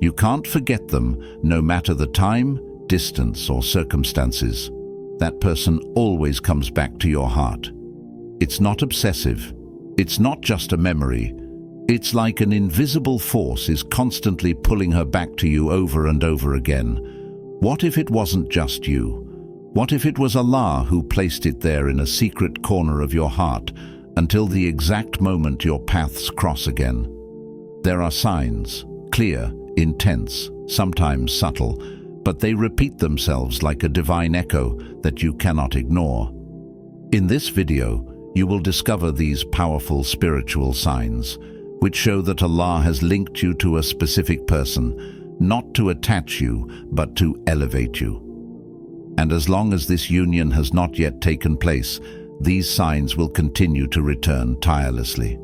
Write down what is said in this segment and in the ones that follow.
You can't forget them, no matter the time, distance, or circumstances. That person always comes back to your heart. It's not obsessive. It's not just a memory. It's like an invisible force is constantly pulling her back to you over and over again. What if it wasn't just you? What if it was Allah who placed it there in a secret corner of your heart until the exact moment your paths cross again? There are signs, clear, intense, sometimes subtle, but they repeat themselves like a divine echo that you cannot ignore. In this video, you will discover these powerful spiritual signs, which show that Allah has linked you to a specific person, not to attach you, but to elevate you. And as long as this union has not yet taken place, these signs will continue to return tirelessly.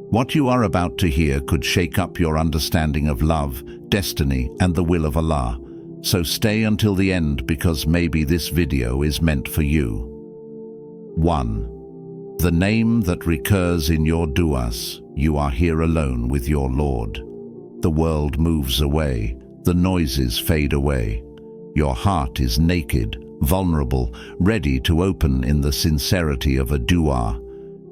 What you are about to hear could shake up your understanding of love, destiny, and the will of Allah. So stay until the end, because maybe this video is meant for you. 1. The name that recurs in your du'as. You are here alone with your Lord. The world moves away. The noises fade away. Your heart is naked, vulnerable, ready to open in the sincerity of a du'a.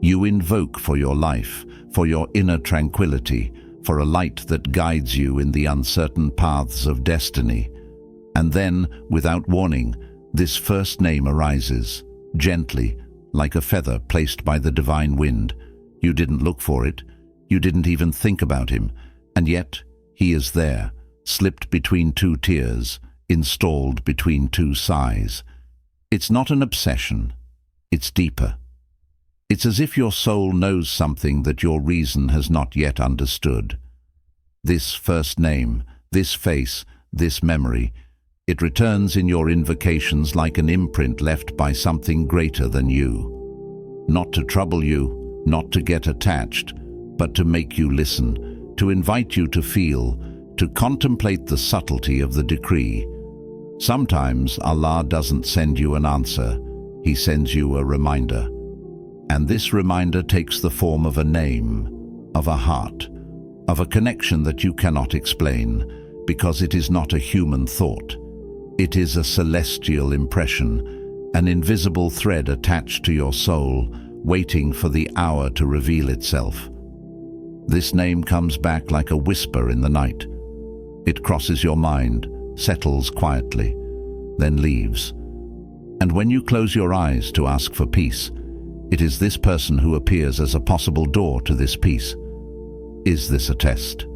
You invoke for your life, for your inner tranquility, for a light that guides you in the uncertain paths of destiny. And then, without warning, this first name arises, gently, like a feather placed by the divine wind. You didn't look for it. You didn't even think about him. And yet, he is there, slipped between two tears, installed between two sighs. It's not an obsession. It's deeper. It's as if your soul knows something that your reason has not yet understood. This first name, this face, this memory, it returns in your invocations like an imprint left by something greater than you. Not to trouble you, not to get attached, but to make you listen, to invite you to feel, to contemplate the subtlety of the decree. Sometimes Allah doesn't send you an answer, He sends you a reminder. And this reminder takes the form of a name, of a heart, of a connection that you cannot explain, because it is not a human thought. It is a celestial impression, an invisible thread attached to your soul, waiting for the hour to reveal itself. This name comes back like a whisper in the night. It crosses your mind, settles quietly, then leaves. And when you close your eyes to ask for peace, it is this person who appears as a possible door to this peace. Is this a test?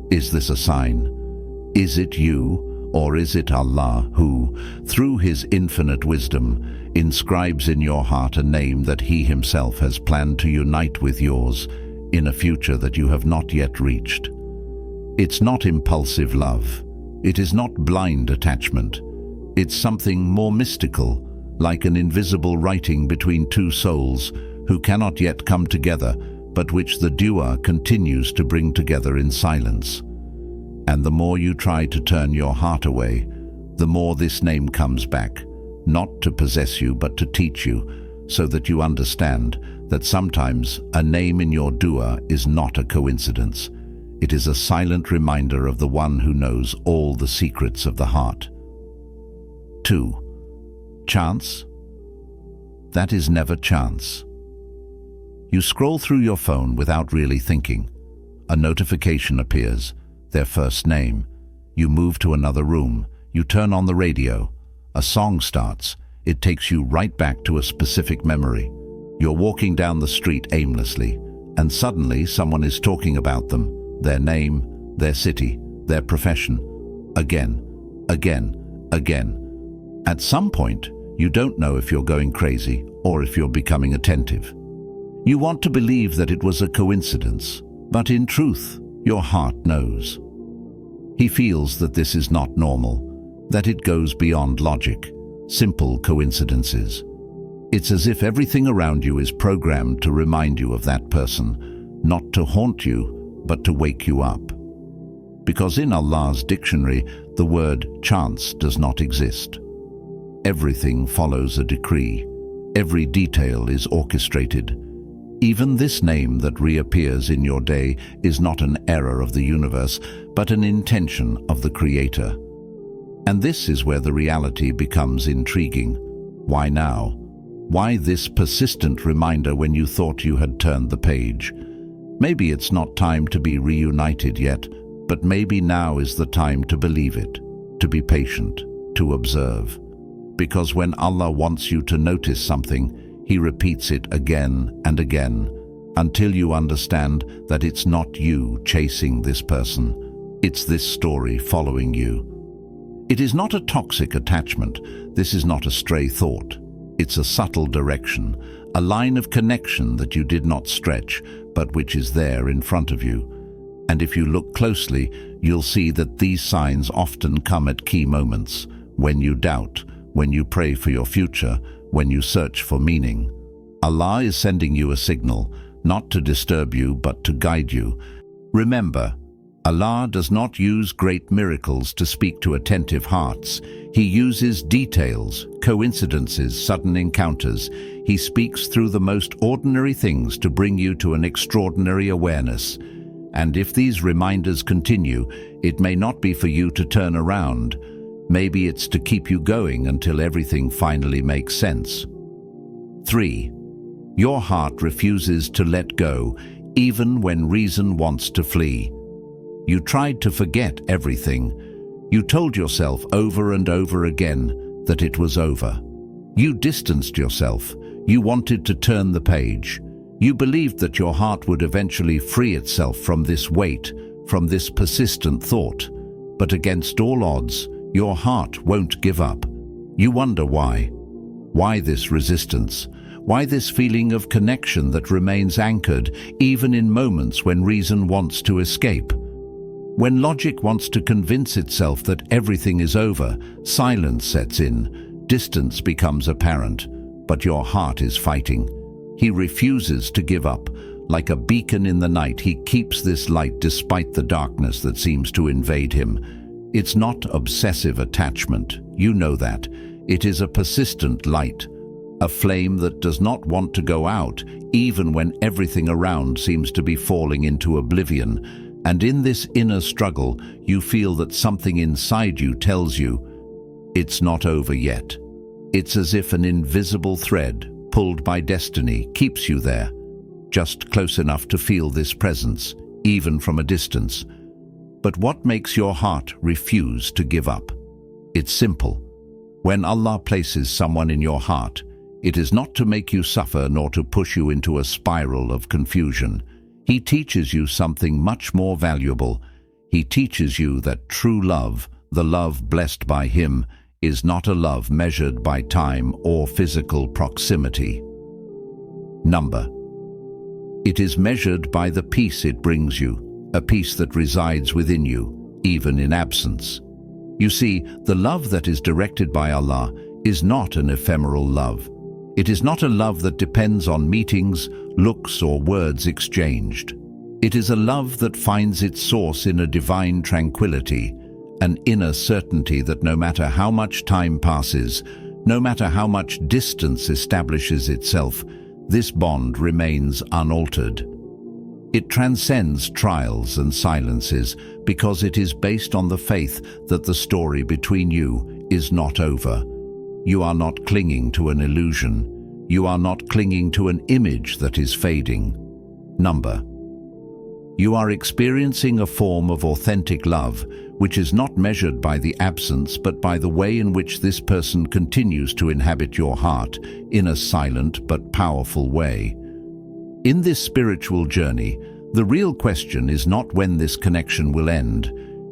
Is this a sign? Is it you? Or is it Allah who, through His infinite wisdom, inscribes in your heart a name that He Himself has planned to unite with yours in a future that you have not yet reached? It's not impulsive love. It is not blind attachment. It's something more mystical, like an invisible writing between two souls who cannot yet come together, but which the du'a continues to bring together in silence. And the more you try to turn your heart away, the more this name comes back, not to possess you but to teach you, so that you understand that sometimes a name in your du'a is not a coincidence. It is a silent reminder of the one who knows all the secrets of the heart. 2. Chance? That is never chance. You scroll through your phone without really thinking. A notification appears. Their first name. You move to another room. You turn on the radio. A song starts. It takes you right back to a specific memory. You're walking down the street aimlessly, and suddenly someone is talking about them, their name, their city, their profession. Again, again, again. At some point, you don't know if you're going crazy or if you're becoming attentive. You want to believe that it was a coincidence, but in truth, your heart knows. He feels that this is not normal, that it goes beyond logic, simple coincidences. It's as if everything around you is programmed to remind you of that person, not to haunt you, but to wake you up. Because in Allah's dictionary, the word chance does not exist. Everything follows a decree. Every detail is orchestrated. Even this name that reappears in your day is not an error of the universe, but an intention of the Creator. And this is where the reality becomes intriguing. Why now? Why this persistent reminder when you thought you had turned the page? Maybe it's not time to be reunited yet, but maybe now is the time to believe it, to be patient, to observe. Because when Allah wants you to notice something, He repeats it again and again, until you understand that it's not you chasing this person. It's this story following you. It is not a toxic attachment. This is not a stray thought. It's a subtle direction, a line of connection that you did not stretch, but which is there in front of you. And if you look closely, you'll see that these signs often come at key moments, when you doubt, when you pray for your future, when you search for meaning. Allah is sending you a signal, not to disturb you, but to guide you. Remember, Allah does not use great miracles to speak to attentive hearts. He uses details, coincidences, sudden encounters. He speaks through the most ordinary things to bring you to an extraordinary awareness. And if these reminders continue, it may not be for you to turn around. Maybe it's to keep you going until everything finally makes sense. 3. Your heart refuses to let go, even when reason wants to flee. You tried to forget everything. You told yourself over and over again that it was over. You distanced yourself. You wanted to turn the page. You believed that your heart would eventually free itself from this weight, from this persistent thought. But against all odds, your heart won't give up. You wonder why. Why this resistance? Why this feeling of connection that remains anchored even in moments when reason wants to escape? When logic wants to convince itself that everything is over, silence sets in, distance becomes apparent, but your heart is fighting. He refuses to give up. Like a beacon in the night, he keeps this light despite the darkness that seems to invade him. It's not obsessive attachment, you know that. It is a persistent light, a flame that does not want to go out, even when everything around seems to be falling into oblivion. And in this inner struggle, you feel that something inside you tells you, it's not over yet. It's as if an invisible thread, pulled by destiny, keeps you there, just close enough to feel this presence, even from a distance. But what makes your heart refuse to give up? It's simple. When Allah places someone in your heart, it is not to make you suffer nor to push you into a spiral of confusion. He teaches you something much more valuable. He teaches you that true love, the love blessed by Him, is not a love measured by time or physical proximity. Number. It is measured by the peace it brings you, a peace that resides within you, even in absence. You see, the love that is directed by Allah is not an ephemeral love. It is not a love that depends on meetings, looks, or words exchanged. It is a love that finds its source in a divine tranquility, an inner certainty that no matter how much time passes, no matter how much distance establishes itself, this bond remains unaltered. It transcends trials and silences because it is based on the faith that the story between you is not over. You are not clinging to an illusion. You are not clinging to an image that is fading. Number. You are experiencing a form of authentic love, which is not measured by the absence but by the way in which this person continues to inhabit your heart in a silent but powerful way. In this spiritual journey, the real question is not when this connection will end.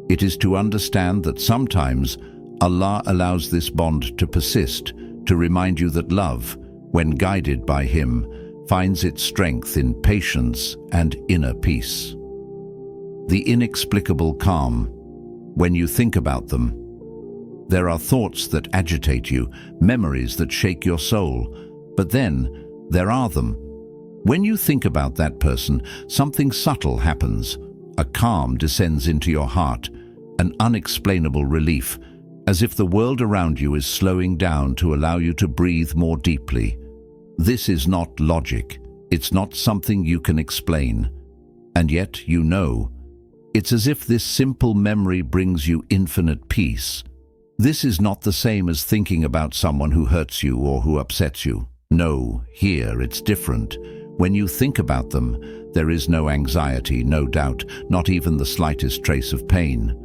It is to understand that sometimes Allah allows this bond to persist, to remind you that love, when guided by Him, finds its strength in patience and inner peace. The inexplicable calm. When you think about them, there are thoughts that agitate you, memories that shake your soul, but then there are them. When you think about that person, something subtle happens. A calm descends into your heart, an unexplainable relief, as if the world around you is slowing down to allow you to breathe more deeply. This is not logic. It's not something you can explain, and yet you know. It's as if this simple memory brings you infinite peace. This is not the same as thinking about someone who hurts you or who upsets you. No, here it's different. When you think about them, there is no anxiety, no doubt, not even the slightest trace of pain.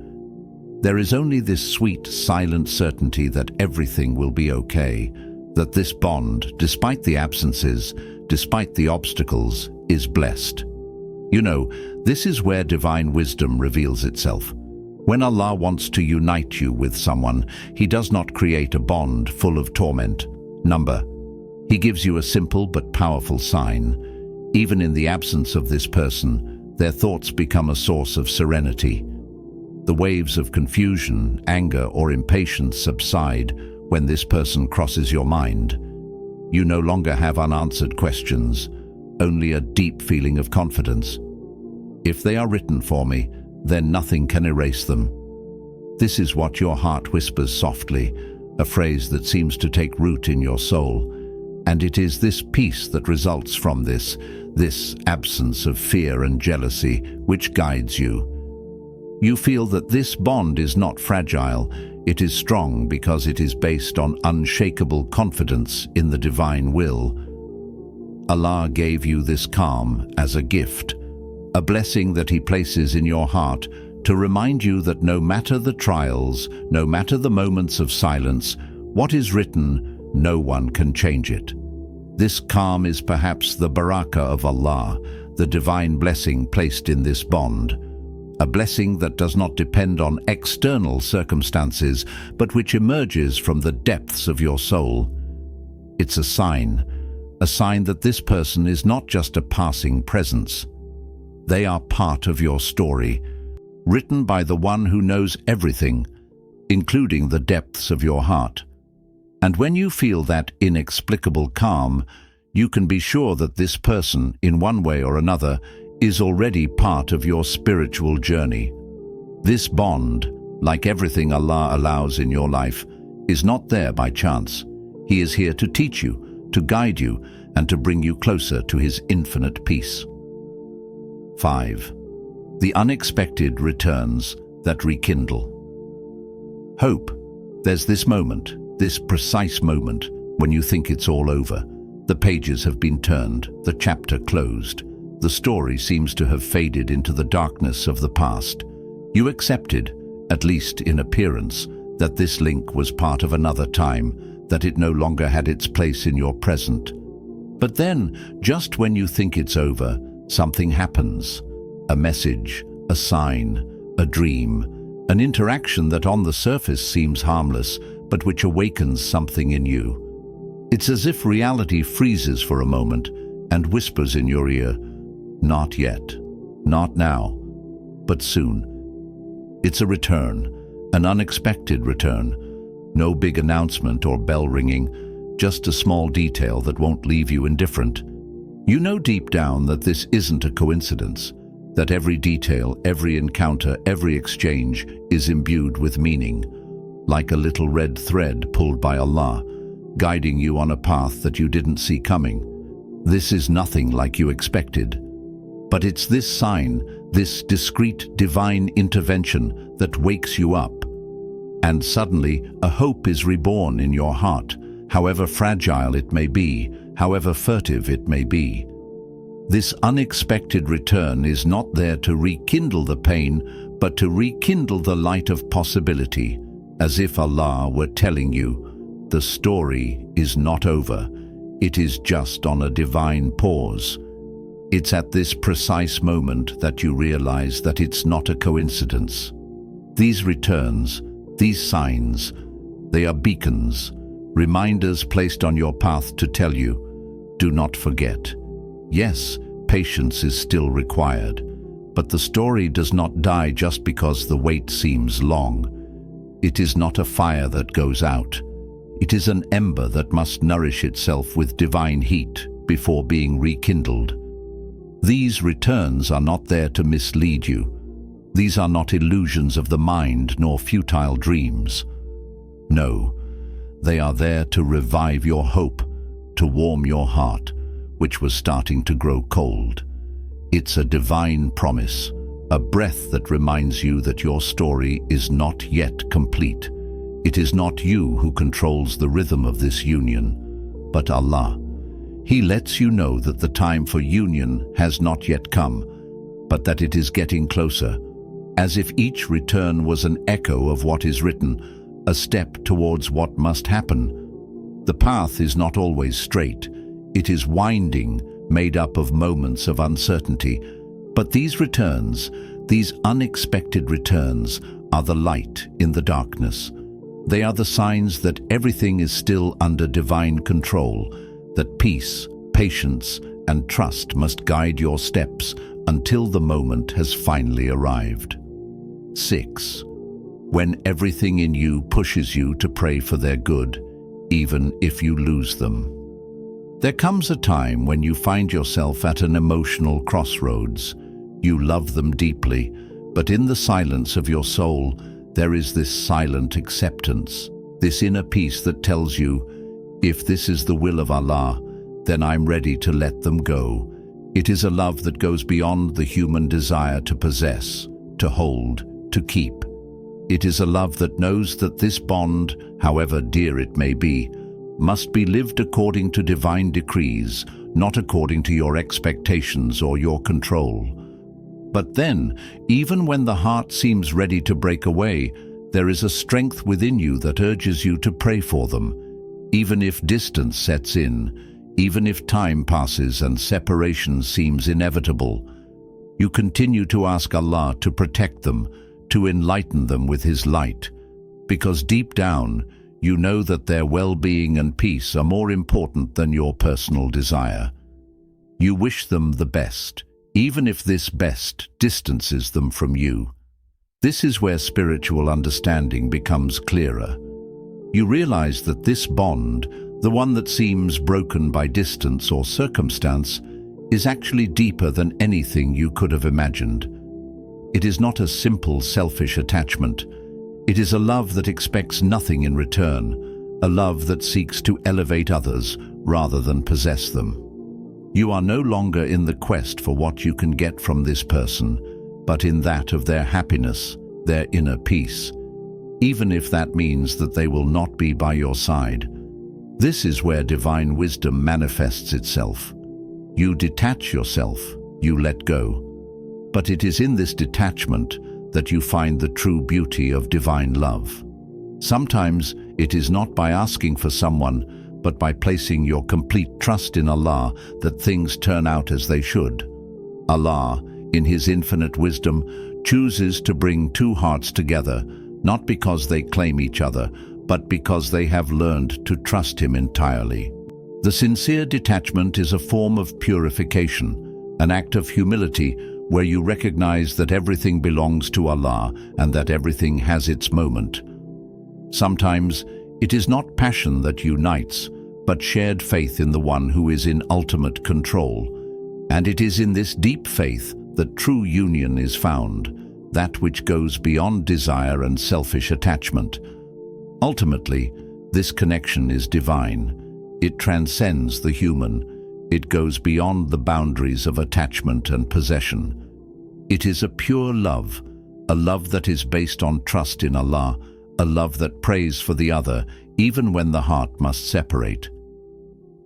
There is only this sweet, silent certainty that everything will be okay, that this bond, despite the absences, despite the obstacles, is blessed. You know, this is where divine wisdom reveals itself. When Allah wants to unite you with someone, He does not create a bond full of torment. He gives you a simple but powerful sign. Even in the absence of this person, their thoughts become a source of serenity. The waves of confusion, anger, or impatience subside when this person crosses your mind. You no longer have unanswered questions, only a deep feeling of confidence. If they are written for me, then nothing can erase them. This is what your heart whispers softly, a phrase that seems to take root in your soul. And it is this peace that results from this absence of fear and jealousy, which guides you. You feel that this bond is not fragile, it is strong because it is based on unshakable confidence in the divine will. Allah gave you this calm as a gift, a blessing that He places in your heart to remind you that no matter the trials, no matter the moments of silence, what is written, no one can change it. This calm is perhaps the barakah of Allah, the divine blessing placed in this bond, a blessing that does not depend on external circumstances, but which emerges from the depths of your soul. It's a sign that this person is not just a passing presence. They are part of your story, written by the one who knows everything, including the depths of your heart. And when you feel that inexplicable calm, you can be sure that this person, in one way or another, is already part of your spiritual journey. This bond, like everything Allah allows in your life, is not there by chance. He is here to teach you, to guide you, and to bring you closer to His infinite peace. 5. The unexpected returns that rekindle. Hope. There's this moment, this precise moment, when you think it's all over. The pages have been turned, the chapter closed. The story seems to have faded into the darkness of the past. You accepted, at least in appearance, that this link was part of another time, that it no longer had its place in your present. But then, just when you think it's over, something happens. A message, a sign, a dream, an interaction that on the surface seems harmless, but which awakens something in you. It's as if reality freezes for a moment and whispers in your ear, "Not yet, not now, but soon." It's a return, an unexpected return. No big announcement or bell ringing, just a small detail that won't leave you indifferent. You know deep down that this isn't a coincidence, that every detail, every encounter, every exchange is imbued with meaning, like a little red thread pulled by Allah, guiding you on a path that you didn't see coming. This is nothing like you expected. But it's this sign, this discreet divine intervention that wakes you up. And suddenly, a hope is reborn in your heart, however fragile it may be, however furtive it may be. This unexpected return is not there to rekindle the pain, but to rekindle the light of possibility, as if Allah were telling you, the story is not over, it is just on a divine pause. It's at this precise moment that you realize that it's not a coincidence. These returns, these signs, they are beacons, reminders placed on your path to tell you, do not forget. Yes, patience is still required, but the story does not die just because the wait seems long. It is not a fire that goes out. It is an ember that must nourish itself with divine heat before being rekindled. These returns are not there to mislead you. These are not illusions of the mind nor futile dreams. No, they are there to revive your hope, to warm your heart, which was starting to grow cold. It's a divine promise, a breath that reminds you that your story is not yet complete. It is not you who controls the rhythm of this union, but Allah. He lets you know that the time for union has not yet come, but that it is getting closer, as if each return was an echo of what is written, a step towards what must happen. The path is not always straight. It is winding, made up of moments of uncertainty. But these returns, these unexpected returns, are the light in the darkness. They are the signs that everything is still under divine control, that peace, patience, and trust must guide your steps until the moment has finally arrived. 6. When everything in you pushes you to pray for their good, even if you lose them. There comes a time when you find yourself at an emotional crossroads. You love them deeply, but in the silence of your soul, there is this silent acceptance, this inner peace that tells you, if this is the will of Allah, then I'm ready to let them go. It is a love that goes beyond the human desire to possess, to hold, to keep. It is a love that knows that this bond, however dear it may be, must be lived according to divine decrees, not according to your expectations or your control. But then, even when the heart seems ready to break away, there is a strength within you that urges you to pray for them. Even if distance sets in, even if time passes and separation seems inevitable, you continue to ask Allah to protect them, to enlighten them with His light, because deep down, you know that their well-being and peace are more important than your personal desire. You wish them the best, even if this best distances them from you. This is where spiritual understanding becomes clearer. You realize that this bond, the one that seems broken by distance or circumstance, is actually deeper than anything you could have imagined. It is not a simple selfish attachment. It is a love that expects nothing in return, a love that seeks to elevate others rather than possess them. You are no longer in the quest for what you can get from this person, but in that of their happiness, their inner peace, even if that means that they will not be by your side. This is where divine wisdom manifests itself. You detach yourself, you let go. But it is in this detachment that you find the true beauty of divine love. Sometimes it is not by asking for someone, but by placing your complete trust in Allah that things turn out as they should. Allah, in His infinite wisdom, chooses to bring two hearts together, not because they claim each other, but because they have learned to trust Him entirely. The sincere detachment is a form of purification, an act of humility where you recognize that everything belongs to Allah and that everything has its moment. Sometimes it is not passion that unites, but shared faith in the one who is in ultimate control. And it is in this deep faith that true union is found, that which goes beyond desire and selfish attachment. Ultimately, this connection is divine. It transcends the human. It goes beyond the boundaries of attachment and possession. It is a pure love, a love that is based on trust in Allah, a love that prays for the other, even when the heart must separate.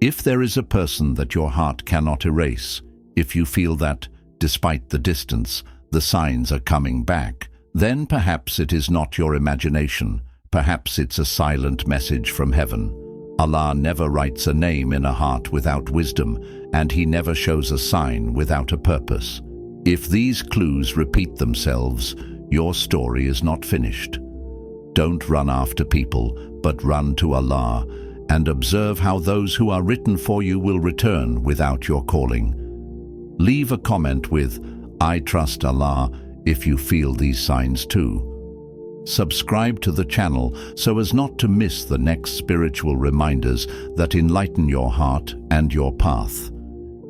If there is a person that your heart cannot erase, if you feel that, despite the distance, the signs are coming back, then perhaps it is not your imagination, perhaps it's a silent message from heaven. Allah never writes a name in a heart without wisdom, and He never shows a sign without a purpose. If these clues repeat themselves, your story is not finished. Don't run after people, but run to Allah, and observe how those who are written for you will return without your calling. Leave a comment with, "I trust Allah," if you feel these signs too. Subscribe to the channel so as not to miss the next spiritual reminders that enlighten your heart and your path.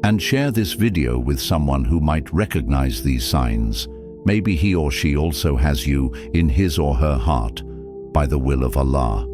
And share this video with someone who might recognize these signs. Maybe he or she also has you in his or her heart, by the will of Allah.